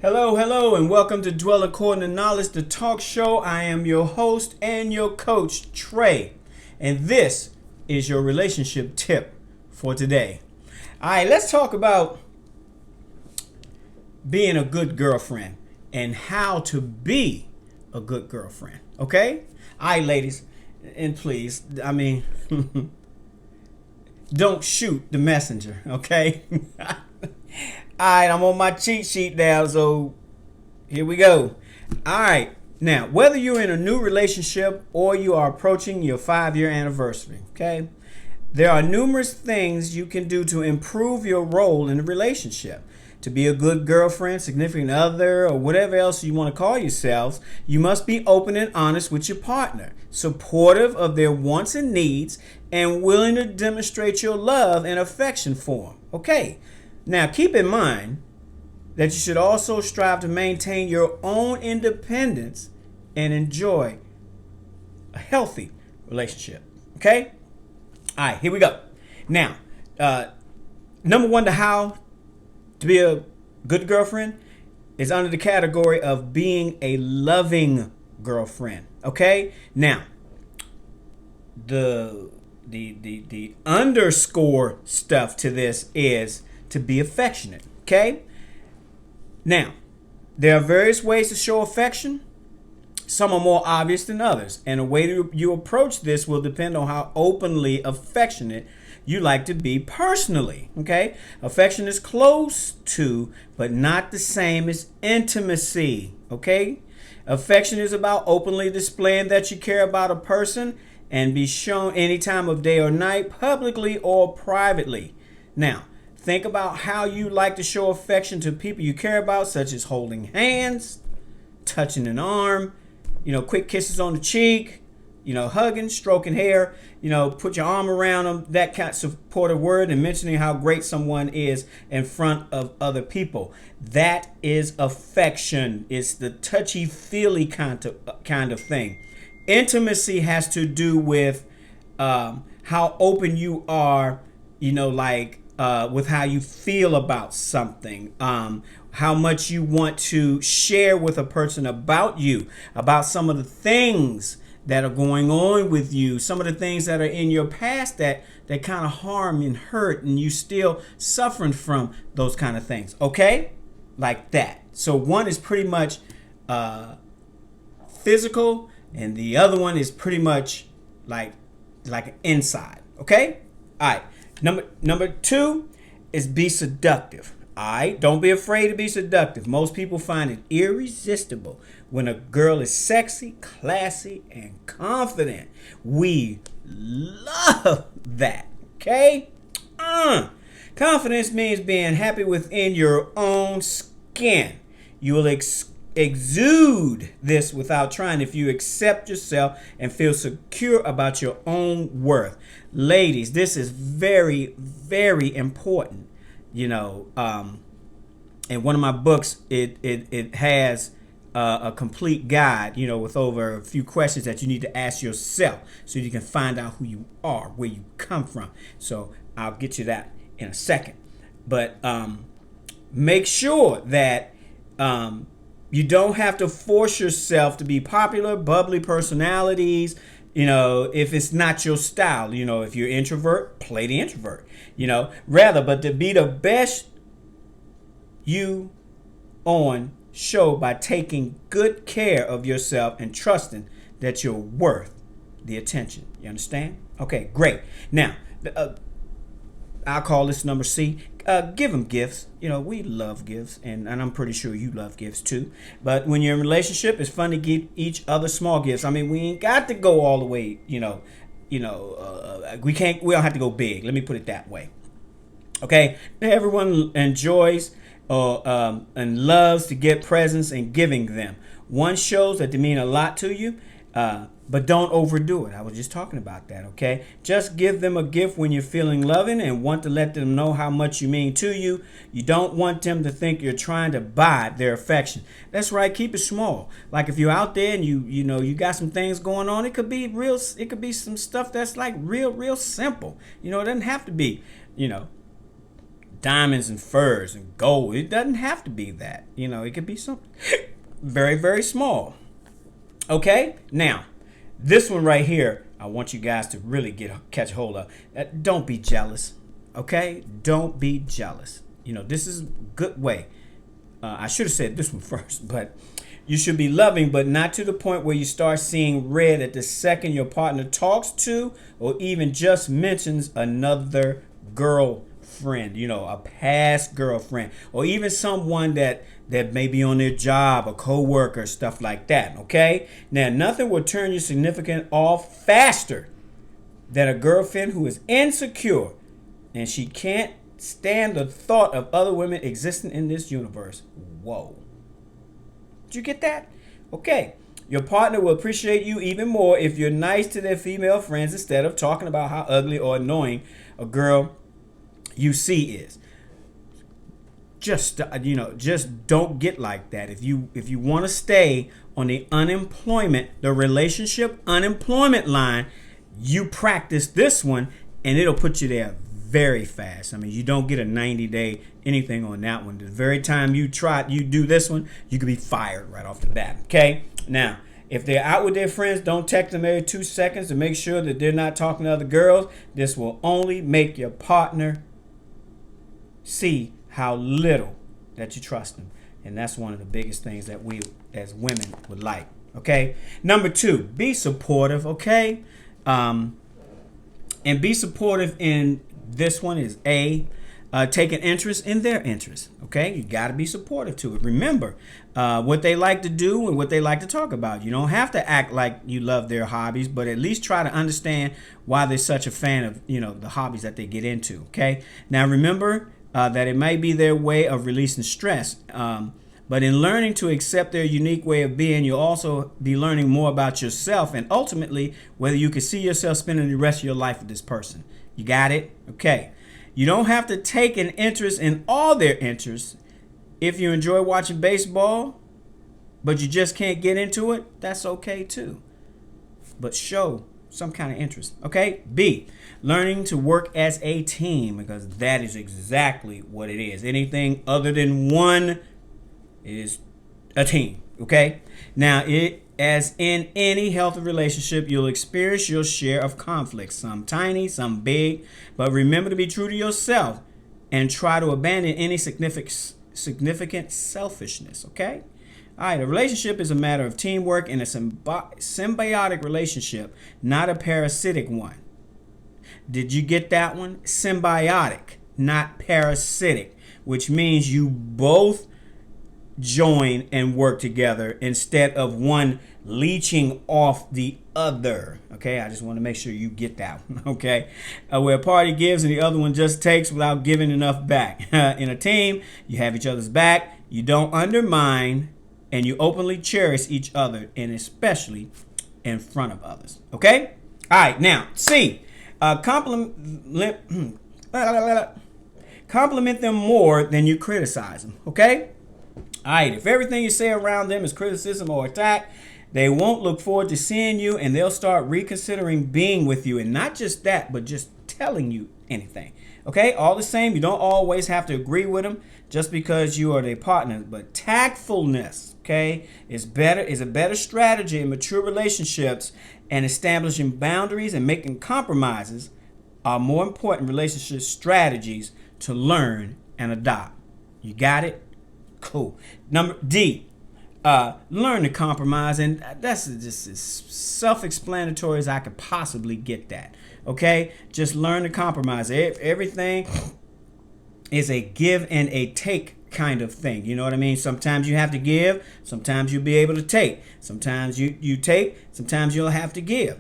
Hello, hello, and welcome to Dwell According to Knowledge, the talk show. I am your host and your coach, Trey, and this is your relationship tip for today. All right, let's talk about being a good girlfriend and how to be a good girlfriend, okay? All right, ladies, and please, don't shoot the messenger, okay? Alright, I'm on my cheat sheet now, so here we go. Alright, now, whether you're in a new relationship or you are approaching your 5-year anniversary, okay, there are numerous things you can do to improve your role in the relationship. To be a good girlfriend, significant other, or whatever else you want to call yourselves, you must be open and honest with your partner, supportive of their wants and needs, and willing to demonstrate your love and affection for them, okay? Now, keep in mind that you should also strive to maintain your own independence and enjoy a healthy relationship. Okay? All right, here we go. Now, number one, to how to be a good girlfriend is under the category of being a loving girlfriend. Okay? Now, the underscore stuff to this is to be affectionate, okay? Now, there are various ways to show affection. Some are more obvious than others, and the way you approach this will depend on how openly affectionate you like to be personally, okay? Affection is close to, but not the same as intimacy, okay? Affection is about openly displaying that you care about a person and be shown any time of day or night, publicly or privately. Now, think about how you like to show affection to people you care about, such as holding hands, touching an arm, quick kisses on the cheek, hugging, stroking hair, put your arm around them, that kind of supportive word, and mentioning how great someone is in front of other people. That is affection. It's the touchy-feely kind of thing. Intimacy has to do with how open you are, with how you feel about something, how much you want to share with a person about you, about some of the things that are going on with you, some of the things that are in your past that kind of harm and hurt, and you still suffering from those kind of things, okay? Like that. So one is pretty much physical, and the other one is pretty much like an inside, okay? All right. Number two is be seductive. All right, don't be afraid to be seductive. Most people find it irresistible when a girl is sexy, classy, and confident. We love that. Okay? Confidence means being happy within your own skin. You will exude this without trying if you accept yourself and feel secure about your own worth. Ladies, this is very, very important. In one of my books, it has a complete guide, with over a few questions that you need to ask yourself so you can find out who you are, where you come from. So I'll get you that in a second. But make sure that you don't have to force yourself to be popular, bubbly personalities, if it's not your style. If you're introvert, play the introvert, rather, but to be the best you on show by taking good care of yourself and trusting that you're worth the attention. You understand? Okay, great. Now, I'll call this number C. Give them gifts. We love gifts, and I'm pretty sure you love gifts too. But when you're in a relationship, it's fun to give each other small gifts. We ain't got to go all the way, we don't have to go big. Let me put it that way. Okay? Everyone enjoys and loves to get presents and giving them. One shows that they mean a lot to you, but don't overdo it. I was just talking about that, okay? Just give them a gift when you're feeling loving and want to let them know how much you mean to you. You don't want them to think you're trying to buy their affection. That's right. Keep it small. Like if you're out there and you got some things going on, it could be real. It could be some stuff that's like real simple. It doesn't have to be, diamonds and furs and gold. It doesn't have to be that. It could be something very, very small. Okay? Now, this one right here, I want you guys to really catch hold of. Don't be jealous. Okay? Don't be jealous. This is a good way. I should have said this one first, but you should be loving, but not to the point where you start seeing red at the second your partner talks to or even just mentions another girlfriend, a past girlfriend, or even someone that may be on their job, a co-worker, stuff like that. Okay? Now, nothing will turn your significant off faster than a girlfriend who is insecure and she can't stand the thought of other women existing in this universe. Whoa. Did you get that? Okay. Your partner will appreciate you even more if you're nice to their female friends instead of talking about how ugly or annoying a girl you see is. Just don't get like that. If you want to stay on the relationship unemployment line, you practice this one and it'll put you there very fast. I mean, you don't get a 90-day anything on that one. The very time you do this one, you could be fired right off the bat. Okay? Now, if they're out with their friends, don't text them every 2 seconds to make sure that they're not talking to other girls. This will only make your partner see how little that you trust them. And that's one of the biggest things that we as women would like. Okay? Number 2, be supportive. Okay? And be supportive in this one is take an interest in their interests. Okay, you got to be supportive to it. Remember what they like to do and what they like to talk about. You don't have to act like you love their hobbies, but at least try to understand why they're such a fan of the hobbies that they get into. Okay, now remember that it might be their way of releasing stress. But in learning to accept their unique way of being, you'll also be learning more about yourself and ultimately whether you can see yourself spending the rest of your life with this person. You got it? Okay. You don't have to take an interest in all their interests. If you enjoy watching baseball, but you just can't get into it, that's okay too. But show some kind of interest. Okay? B, learning to work as a team, because that is exactly what it is. Anything other than one is a team. Okay? Now, as in any healthy relationship, you'll experience your share of conflicts, some tiny, some big, but remember to be true to yourself and try to abandon any significant selfishness, okay? All right, a relationship is a matter of teamwork and a symbiotic relationship, not a parasitic one. Did you get that one? Symbiotic, not parasitic, which means you both join and work together instead of one leeching off the other. Okay, I just want to make sure you get that one. Okay, where a party gives and the other one just takes without giving enough back. In a team, you have each other's back, you don't undermine, and you openly cherish each other, and especially in front of others. Okay, all right. Now, C, compliment them more than you criticize them. Okay. All right, if everything you say around them is criticism or attack, they won't look forward to seeing you and they'll start reconsidering being with you. And not just that, but just telling you anything. Okay, all the same, you don't always have to agree with them just because you are their partner. But tactfulness, okay, is a better strategy in mature relationships, and establishing boundaries and making compromises are more important relationship strategies to learn and adopt. You got it? Cool. Number D, learn to compromise, and that's just as self-explanatory as I could possibly get that. Okay, just learn to compromise. Everything is a give and a take kind of thing. You know what I mean? Sometimes you have to give, sometimes you'll be able to take. Sometimes you take, sometimes you'll have to give.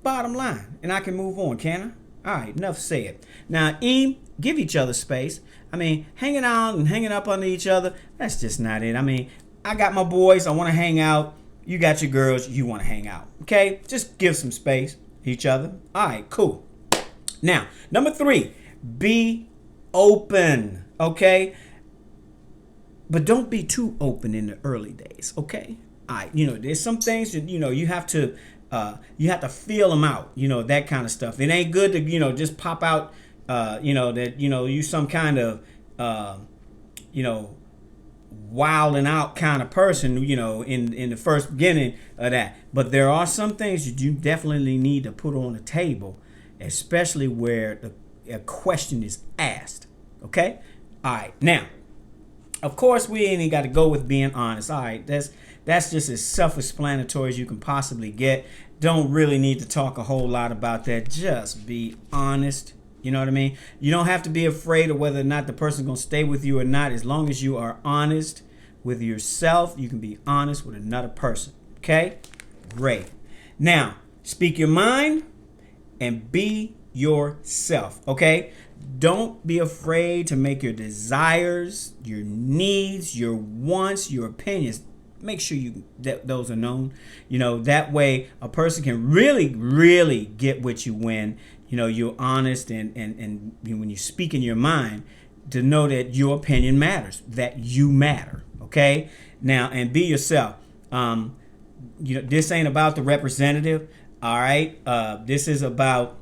Bottom line, and I can move on, can I? All right, enough said. Now, E, give each other space. I mean, hanging out and hanging up on each other, that's just not it. I mean, I got my boys, I want to hang out. You got your girls, you want to hang out. Okay? Just give some space to each other. All right, cool. Now, number 3, be open. Okay? But don't be too open in the early days. Okay? All right, there's some things that, you have to feel them out, that kind of stuff. It ain't good to, just pop out, that, you some kind of, you know, wilding out kind of person, you know, in the first beginning of that. But there are some things that you definitely need to put on the table, especially where a question is asked. Okay? All right. Now, of course, we ain't got to go with being honest. All right. That's just as self-explanatory as you can possibly get. Don't really need to talk a whole lot about that. Just be honest. You know what I mean? You don't have to be afraid of whether or not the person's going to stay with you or not. As long as you are honest with yourself, you can be honest with another person. Okay? Great. Now, speak your mind and be yourself. Okay? Don't be afraid to make your desires, your needs, your wants, your opinions. Make sure that those are known. You know, that way a person can really get what you when, you know, you're honest and when you speak in your mind, to know that your opinion matters, that you matter. Okay? Now, and be yourself. You know, this ain't about the representative. All right? This is about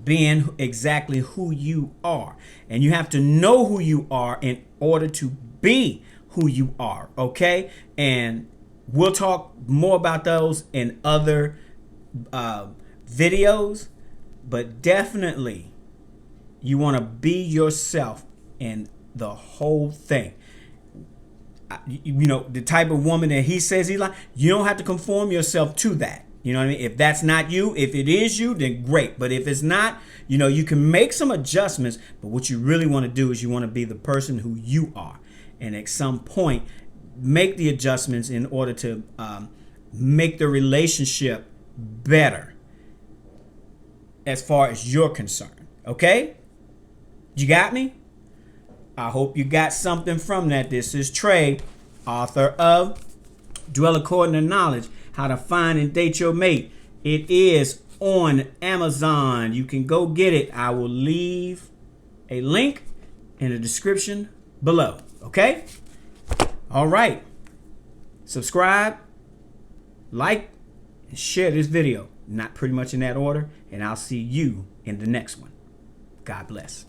being exactly who you are. And you have to know who you are in order to be who you are. Okay? And we'll talk more about those in other videos. But definitely, you want to be yourself in the whole thing. You know, the type of woman that he says he like, you don't have to conform yourself to that. You know what I mean? If that's not you, if it is you, then great. But if it's not, you know, you can make some adjustments. But what you really want to do is you want to be the person who you are. And at some point, make the adjustments in order to make the relationship better as far as you're concerned. Okay? You got me? I hope you got something from that. This is Trey, author of Dwell According to Knowledge, How to Find and Date Your Mate. It is on Amazon. You can go get it. I will leave a link in the description below. Okay? All right. Subscribe, like, and share this video. Not pretty much in that order. And I'll see you in the next one. God bless.